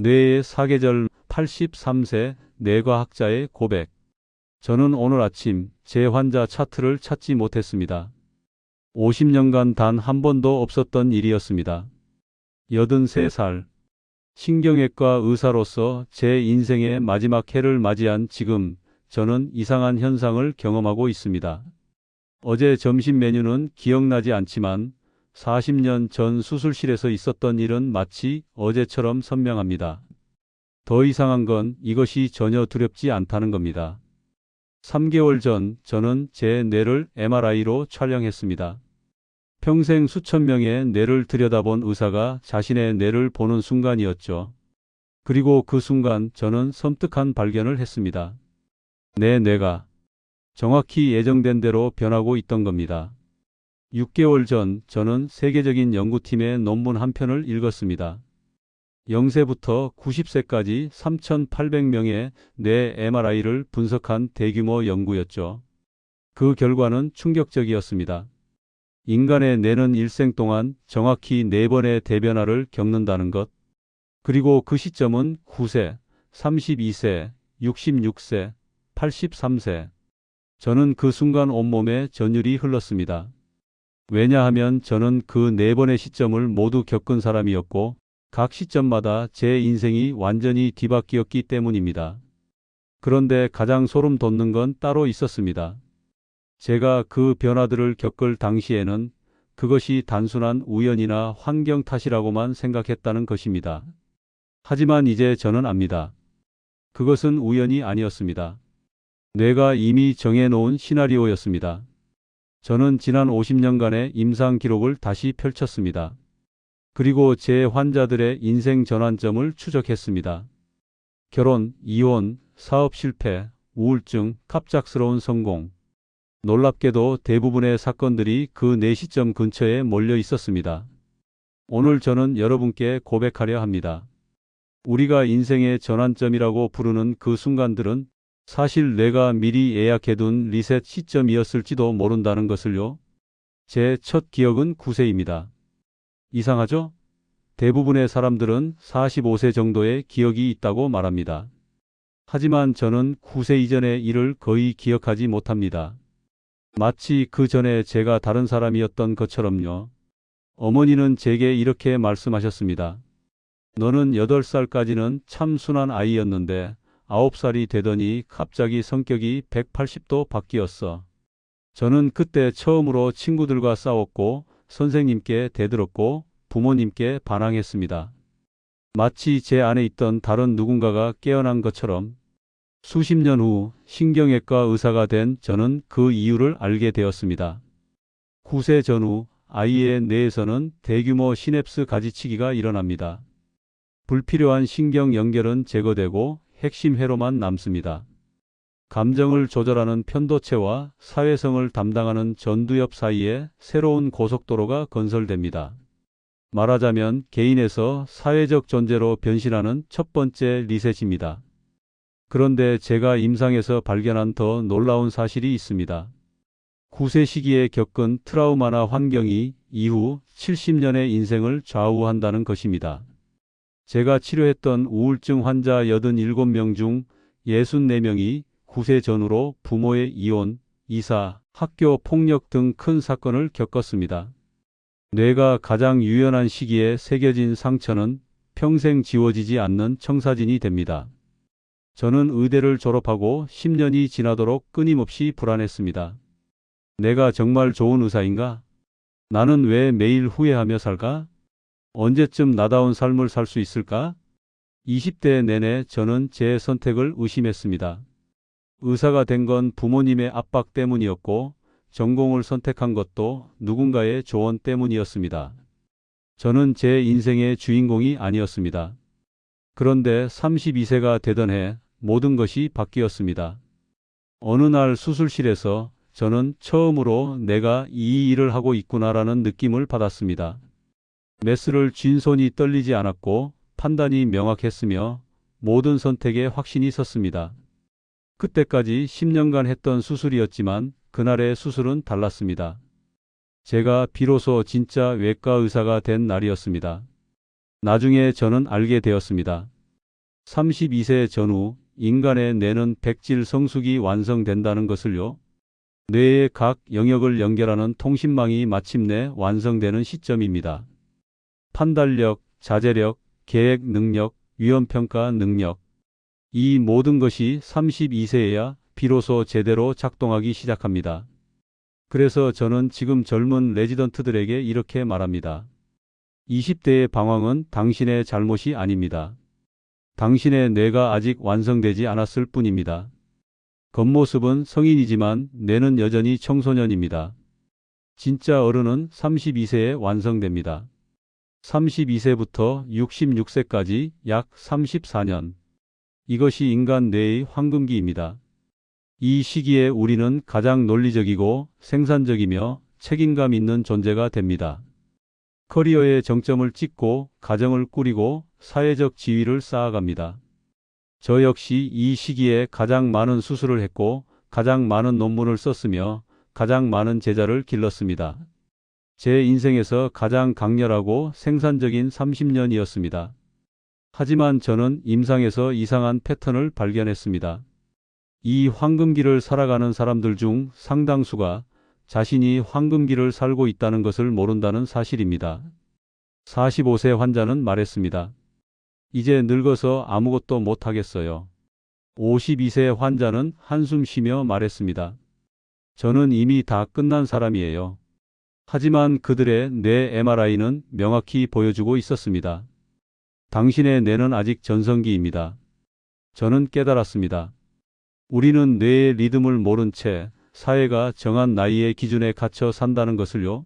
뇌의 사계절 83세 뇌과학자의 고백. 저는 오늘 아침 제 환자 차트를 찾지 못했습니다. 50년간 단 한 번도 없었던 일이었습니다. 83살. 신경외과 의사로서 제 인생의 마지막 해를 맞이한 지금 저는 이상한 현상을 경험하고 있습니다. 어제 점심 메뉴는 기억나지 않지만 40년 전 수술실에서 있었던 일은 마치 어제처럼 선명합니다. 더 이상한 건 이것이 전혀 두렵지 않다는 겁니다. 3개월 전 저는 제 뇌를 MRI로 촬영했습니다. 평생 수천 명의 뇌를 들여다본 의사가 자신의 뇌를 보는 순간이었죠. 그리고 그 순간 저는 섬뜩한 발견을 했습니다. 내 뇌가 정확히 예정된 대로 변하고 있던 겁니다. 6개월 전 저는 세계적인 연구팀의 논문 한 편을 읽었습니다. 0세부터 90세까지 3,800명의 뇌 MRI를 분석한 대규모 연구였죠. 그 결과는 충격적이었습니다. 인간의 뇌는 일생 동안 정확히 4번의 대변화를 겪는다는 것. 그리고 그 시점은 9세, 32세, 66세, 83세. 저는 그 순간 온몸에 전율이 흘렀습니다. 왜냐하면 저는 그 4번의 시점을 모두 겪은 사람이었고 각 시점마다 제 인생이 완전히 뒤바뀌었기 때문입니다. 그런데 가장 소름 돋는 건 따로 있었습니다. 제가 그 변화들을 겪을 당시에는 그것이 단순한 우연이나 환경 탓이라고만 생각했다는 것입니다. 하지만 이제 저는 압니다. 그것은 우연이 아니었습니다. 뇌가 이미 정해놓은 시나리오였습니다. 저는 지난 50년간의 임상 기록을 다시 펼쳤습니다. 그리고 제 환자들의 인생 전환점을 추적했습니다. 결혼, 이혼, 사업 실패, 우울증, 갑작스러운 성공. 놀랍게도 대부분의 사건들이 그 4시점 근처에 몰려 있었습니다. 오늘 저는 여러분께 고백하려 합니다. 우리가 인생의 전환점이라고 부르는 그 순간들은 사실 내가 미리 예약해둔 리셋 시점이었을지도 모른다는 것을요. 제 첫 기억은 9세입니다. 이상하죠? 대부분의 사람들은 45세 정도의 기억이 있다고 말합니다. 하지만 저는 9세 이전의 일을 거의 기억하지 못합니다. 마치 그 전에 제가 다른 사람이었던 것처럼요. 어머니는 제게 이렇게 말씀하셨습니다. 너는 8살까지는 참 순한 아이였는데 9살이 되더니 갑자기 성격이 180도 바뀌었어. 저는 그때 처음으로 친구들과 싸웠고 선생님께 대들었고 부모님께 반항했습니다. 마치 제 안에 있던 다른 누군가가 깨어난 것처럼. 수십 년 후 신경외과 의사가 된 저는 그 이유를 알게 되었습니다. 9세 전후 아이의 뇌에서는 대규모 시냅스 가지치기가 일어납니다. 불필요한 신경 연결은 제거되고 핵심 회로만 남습니다. 감정을 조절하는 편도체와 사회성을 담당하는 전두엽 사이에 새로운 고속도로가 건설됩니다. 말하자면 개인에서 사회적 존재로 변신하는 첫 번째 리셋입니다. 그런데 제가 임상에서 발견한 더 놀라운 사실이 있습니다. 9세 시기에 겪은 트라우마나 환경이 이후 70년의 인생을 좌우한다는 것입니다. 제가 치료했던 우울증 환자 87명 중 64명이 9세 전후로 부모의 이혼, 이사, 학교 폭력 등 큰 사건을 겪었습니다. 뇌가 가장 유연한 시기에 새겨진 상처는 평생 지워지지 않는 청사진이 됩니다. 저는 의대를 졸업하고 10년이 지나도록 끊임없이 불안했습니다. 내가 정말 좋은 의사인가? 나는 왜 매일 후회하며 살까? 언제쯤 나다운 삶을 살 수 있을까? 20대 내내 저는 제 선택을 의심했습니다. 의사가 된 건 부모님의 압박 때문이었고 전공을 선택한 것도 누군가의 조언 때문이었습니다. 저는 제 인생의 주인공이 아니었습니다. 그런데 32세가 되던 해 모든 것이 바뀌었습니다. 어느 날 수술실에서 저는 처음으로 내가 이 일을 하고 있구나라는 느낌을 받았습니다. 메스를 쥔 손이 떨리지 않았고 판단이 명확했으며 모든 선택에 확신이 섰습니다. 그때까지 10년간 했던 수술이었지만 그날의 수술은 달랐습니다. 제가 비로소 진짜 외과 의사가 된 날이었습니다. 나중에 저는 알게 되었습니다. 32세 전후 인간의 뇌는 백질 성숙이 완성된다는 것을요. 뇌의 각 영역을 연결하는 통신망이 마침내 완성되는 시점입니다. 판단력, 자제력, 계획 능력, 위험평가 능력. 이 모든 것이 32세에야 비로소 제대로 작동하기 시작합니다. 그래서 저는 지금 젊은 레지던트들에게 이렇게 말합니다. 20대의 방황은 당신의 잘못이 아닙니다. 당신의 뇌가 아직 완성되지 않았을 뿐입니다. 겉모습은 성인이지만 뇌는 여전히 청소년입니다. 진짜 어른은 32세에 완성됩니다. 32세부터 66세까지 약 34년. 이것이 인간 뇌의 황금기입니다. 이 시기에 우리는 가장 논리적이고 생산적이며 책임감 있는 존재가 됩니다. 커리어의 정점을 찍고 가정을 꾸리고 사회적 지위를 쌓아갑니다. 저 역시 이 시기에 가장 많은 수술을 했고 가장 많은 논문을 썼으며 가장 많은 제자를 길렀습니다. 제 인생에서 가장 강렬하고 생산적인 30년이었습니다. 하지만 저는 임상에서 이상한 패턴을 발견했습니다. 이 황금기를 살아가는 사람들 중 상당수가 자신이 황금기를 살고 있다는 것을 모른다는 사실입니다. 45세 환자는 말했습니다. 이제 늙어서 아무것도 못하겠어요. 52세 환자는 한숨 쉬며 말했습니다. 저는 이미 다 끝난 사람이에요. 하지만 그들의 뇌 MRI는 명확히 보여주고 있었습니다. 당신의 뇌는 아직 전성기입니다. 저는 깨달았습니다. 우리는 뇌의 리듬을 모른 채 사회가 정한 나이의 기준에 갇혀 산다는 것을요.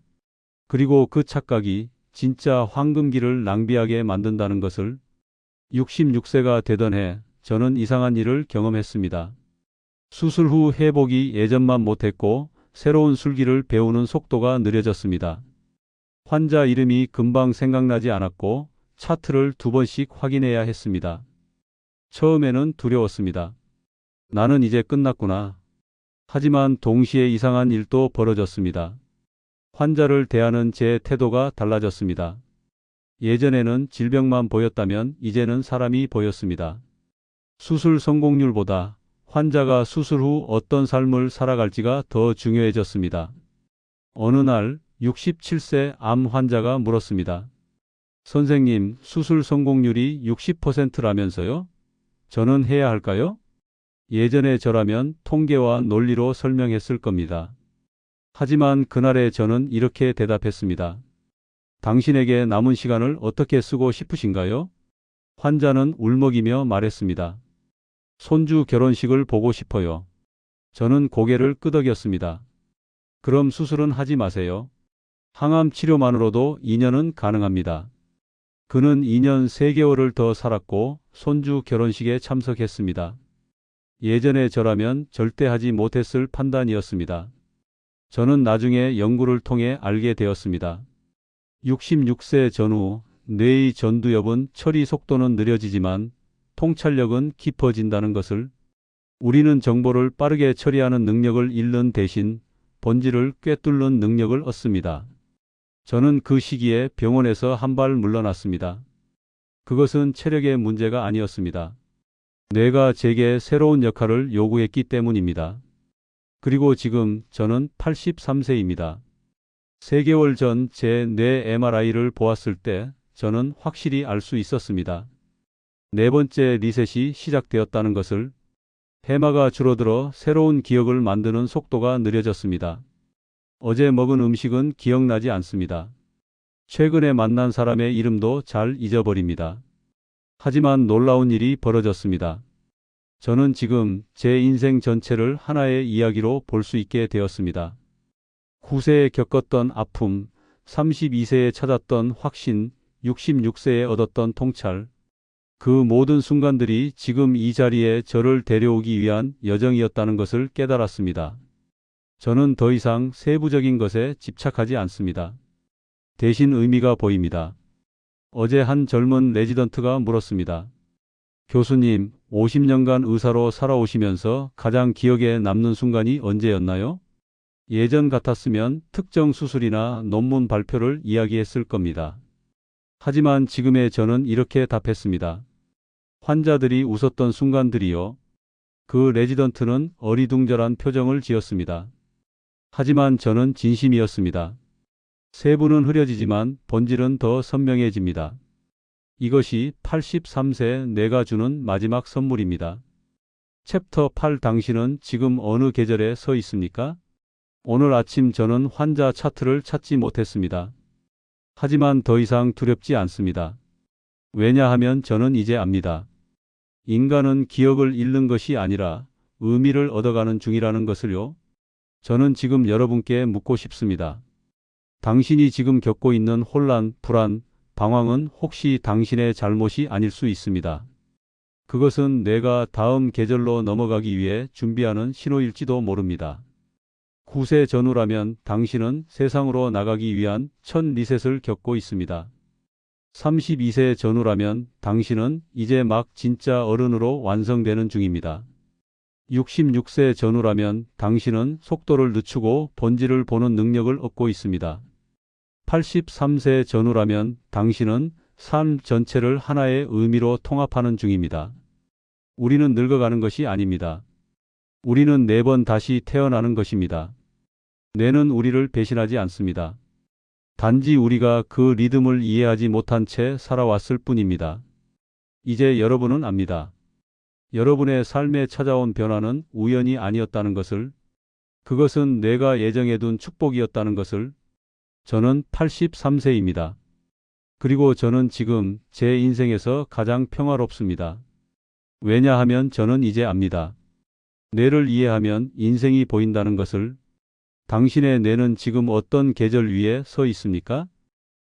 그리고 그 착각이 진짜 황금기를 낭비하게 만든다는 것을. 66세가 되던 해 저는 이상한 일을 경험했습니다. 수술 후 회복이 예전만 못했고 새로운 술기를 배우는 속도가 느려졌습니다. 환자 이름이 금방 생각나지 않았고 차트를 2번씩 확인해야 했습니다. 처음에는 두려웠습니다. 나는 이제 끝났구나. 하지만 동시에 이상한 일도 벌어졌습니다. 환자를 대하는 제 태도가 달라졌습니다. 예전에는 질병만 보였다면 이제는 사람이 보였습니다. 수술 성공률보다 환자가 수술 후 어떤 삶을 살아갈지가 더 중요해졌습니다. 어느 날 67세 암 환자가 물었습니다. 선생님, 수술 성공률이 60%라면서요? 저는 해야 할까요? 예전에 저라면 통계와 논리로 설명했을 겁니다. 하지만 그날의 저는 이렇게 대답했습니다. 당신에게 남은 시간을 어떻게 쓰고 싶으신가요? 환자는 울먹이며 말했습니다. 손주 결혼식을 보고 싶어요. 저는 고개를 끄덕였습니다. 그럼 수술은 하지 마세요. 항암 치료만으로도 2년은 가능합니다. 그는 2년 3개월을 더 살았고 손주 결혼식에 참석했습니다. 예전에 저라면 절대 하지 못했을 판단이었습니다. 저는 나중에 연구를 통해 알게 되었습니다. 66세 전후 뇌의 전두엽은 처리 속도는 느려지지만 통찰력은 깊어진다는 것을. 우리는 정보를 빠르게 처리하는 능력을 잃는 대신 본질을 꿰뚫는 능력을 얻습니다. 저는 그 시기에 병원에서 한 발 물러났습니다. 그것은 체력의 문제가 아니었습니다. 뇌가 제게 새로운 역할을 요구했기 때문입니다. 그리고 지금 저는 83세입니다. 3개월 전 제 뇌 MRI를 보았을 때 저는 확실히 알 수 있었습니다. 4번째 리셋이 시작되었다는 것을. 해마가 줄어들어 새로운 기억을 만드는 속도가 느려졌습니다. 어제 먹은 음식은 기억나지 않습니다. 최근에 만난 사람의 이름도 잘 잊어버립니다. 하지만 놀라운 일이 벌어졌습니다. 저는 지금 제 인생 전체를 하나의 이야기로 볼 수 있게 되었습니다. 9세에 겪었던 아픔, 32세에 찾았던 확신, 66세에 얻었던 통찰. 그 모든 순간들이 지금 이 자리에 저를 데려오기 위한 여정이었다는 것을 깨달았습니다. 저는 더 이상 세부적인 것에 집착하지 않습니다. 대신 의미가 보입니다. 어제 한 젊은 레지던트가 물었습니다. 교수님, 50년간 의사로 살아오시면서 가장 기억에 남는 순간이 언제였나요? 예전 같았으면 특정 수술이나 논문 발표를 이야기했을 겁니다. 하지만 지금의 저는 이렇게 답했습니다. 환자들이 웃었던 순간들이요. 그 레지던트는 어리둥절한 표정을 지었습니다. 하지만 저는 진심이었습니다. 세부는 흐려지지만 본질은 더 선명해집니다. 이것이 83세 내가 주는 마지막 선물입니다. 챕터 8 당신은 지금 어느 계절에 서 있습니까? 오늘 아침 저는 환자 차트를 찾지 못했습니다. 하지만 더 이상 두렵지 않습니다. 왜냐하면 저는 이제 압니다. 인간은 기억을 잃는 것이 아니라 의미를 얻어가는 중이라는 것을요. 저는 지금 여러분께 묻고 싶습니다. 당신이 지금 겪고 있는 혼란, 불안, 방황은 혹시 당신의 잘못이 아닐 수 있습니다. 그것은 내가 다음 계절로 넘어가기 위해 준비하는 신호일지도 모릅니다. 9세 전후라면 당신은 세상으로 나가기 위한 첫 리셋을 겪고 있습니다. 32세 전후라면 당신은 이제 막 진짜 어른으로 완성되는 중입니다. 66세 전후라면 당신은 속도를 늦추고 본질을 보는 능력을 얻고 있습니다. 83세 전후라면 당신은 삶 전체를 하나의 의미로 통합하는 중입니다. 우리는 늙어가는 것이 아닙니다. 우리는 4번 다시 태어나는 것입니다. 뇌는 우리를 배신하지 않습니다. 단지 우리가 그 리듬을 이해하지 못한 채 살아왔을 뿐입니다. 이제 여러분은 압니다. 여러분의 삶에 찾아온 변화는 우연이 아니었다는 것을, 그것은 내가 예정해둔 축복이었다는 것을. 저는 83세입니다. 그리고 저는 지금 제 인생에서 가장 평화롭습니다. 왜냐하면 저는 이제 압니다. 뇌를 이해하면 인생이 보인다는 것을. 당신의 뇌는 지금 어떤 계절 위에 서 있습니까?